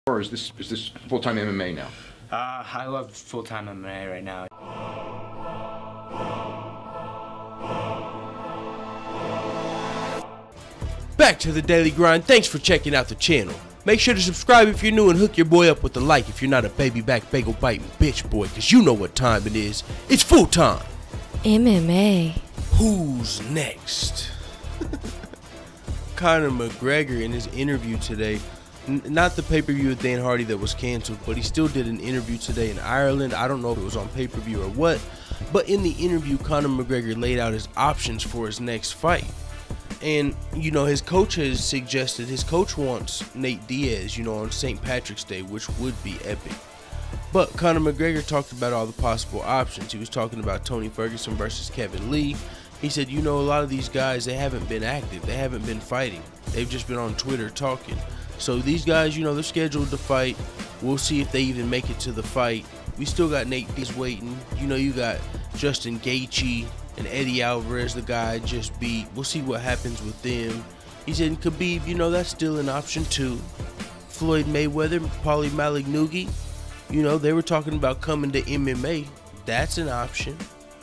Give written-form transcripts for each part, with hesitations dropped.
Or is this full-time MMA now? I love full-time MMA right now. Back to the daily grind. Thanks for checking out the channel. Make sure to subscribe if you're new and hook your boy up with a like if you're not a baby back bagel biting bitch boy, cause you know what time it is. It's full time MMA. Who's next? Conor McGregor in his interview today, not the pay-per-view with Dan Hardy that was canceled, but he still did an interview today in Ireland. I don't know if it was on pay-per-view or what, but in the interview, Conor McGregor laid out his options for his next fight. And, you know, his coach has suggested, his coach wants Nate Diaz, you know, on St. Patrick's Day, which would be epic. But Conor McGregor talked about all the possible options. He was talking about Tony Ferguson versus Kevin Lee. He said, you know, a lot of these guys, they haven't been active. They haven't been fighting. They've just been on Twitter talking. So these guys, you know, they're scheduled to fight. We'll see if they even make it to the fight. We still got Nate Diaz waiting. You know, you got Justin Gaethje and Eddie Alvarez, the guy I just beat. We'll see what happens with them. He said Khabib, you know, that's still an option too. Floyd Mayweather, Paulie Malignaggi, you know, they were talking about coming to MMA. That's an option.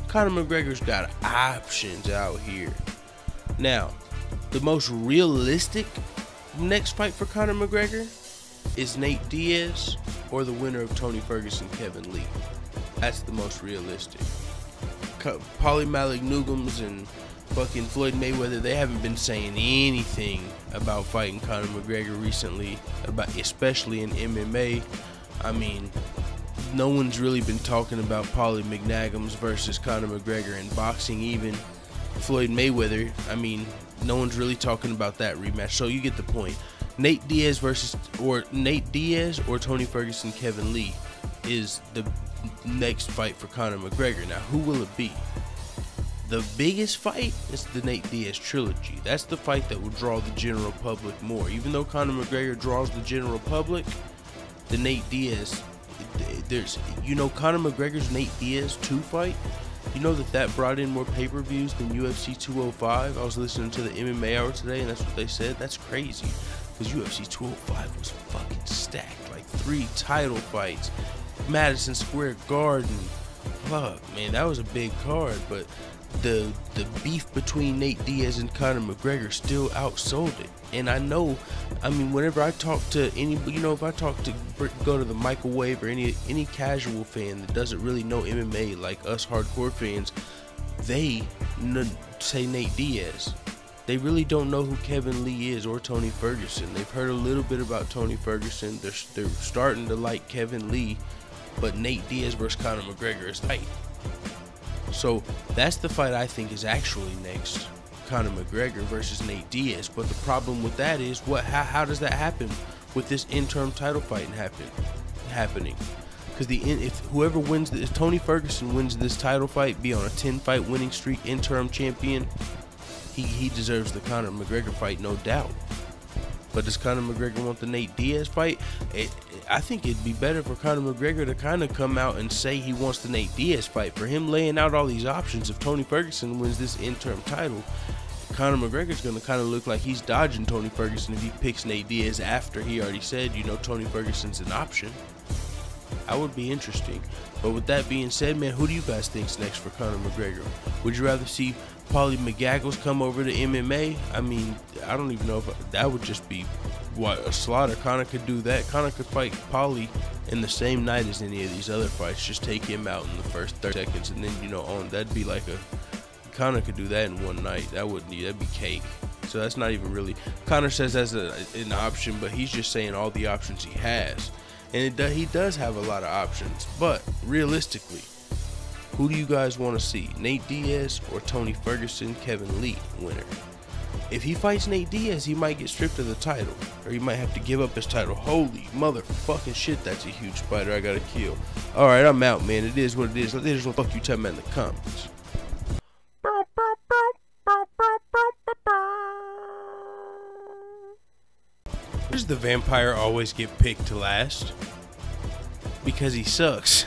Conor McGregor's got options out here. Now, the most realistic next fight for Conor McGregor is Nate Diaz or the winner of Tony Ferguson, Kevin Lee. That's the most realistic. Paulie Malignaggi and fucking Floyd Mayweather, they haven't been saying anything about fighting Conor McGregor recently, especially in MMA. I mean, no one's really been talking about Paulie Malignaggi versus Conor McGregor in boxing. Even Floyd Mayweather, I mean, no one's really talking about that rematch. So you get the point. Nate Diaz or Tony Ferguson, Kevin Lee is the next fight for Conor McGregor. Now, who will it be? The biggest fight is the Nate Diaz trilogy. That's the fight that will draw the general public more. Even though Conor McGregor draws the general public, the Nate Diaz, there's, you know, Conor McGregor's Nate Diaz 2 fight, you know that brought in more pay-per-views than UFC 205. I was listening to the MMA Hour today, and that's what they said. That's crazy, because UFC 205 was fucking stacked. Like 3 title fights, Madison Square Garden. Fuck, man, that was a big card. But the beef between Nate Diaz and Conor McGregor still outsold it. And I know, I mean, whenever I talk to any, you know, if I go to the microwave or any casual fan that doesn't really know MMA like us hardcore fans, they say Nate Diaz. They really don't know who Kevin Lee is or Tony Ferguson. They've heard a little bit about Tony Ferguson. They're starting to like Kevin Lee, but Nate Diaz versus Conor McGregor is tight. So that's the fight I think is actually next. Conor McGregor versus Nate Diaz. But the problem with that is, how does that happen with this interim title fight happening? Because if Tony Ferguson wins this title fight, be on a 10-fight winning streak, interim champion, he deserves the Conor McGregor fight, no doubt. But does Conor McGregor want the Nate Diaz fight? I think it'd be better for Conor McGregor to kind of come out and say he wants the Nate Diaz fight. For him laying out all these options, if Tony Ferguson wins this interim title, Conor McGregor's going to kind of look like he's dodging Tony Ferguson if he picks Nate Diaz after he already said, you know, Tony Ferguson's an option. That would be interesting. But with that being said, man, who do you guys think's next for Conor McGregor? Would you rather see Paulie Malignaggi come over to MMA? I mean, I don't even know if that would just be a slaughter. Conor could do that. Conor could fight Paulie in the same night as any of these other fights. Just take him out in the first 30 seconds, and then, you know, that'd be like Conor could do that in one night. That'd be cake. So that's not even really, Conor says that's an option, but he's just saying all the options he has. And he does have a lot of options. But realistically, who do you guys want to see? Nate Diaz or Tony Ferguson, Kevin Lee winner? If he fights Nate Diaz, he might get stripped of the title, or he might have to give up his title. Holy motherfucking shit, that's a huge spider I gotta kill. Alright, I'm out, man. It is what it is. Let us know what the fuck you talking about in the comments. Does the vampire always get picked to last? Because he sucks.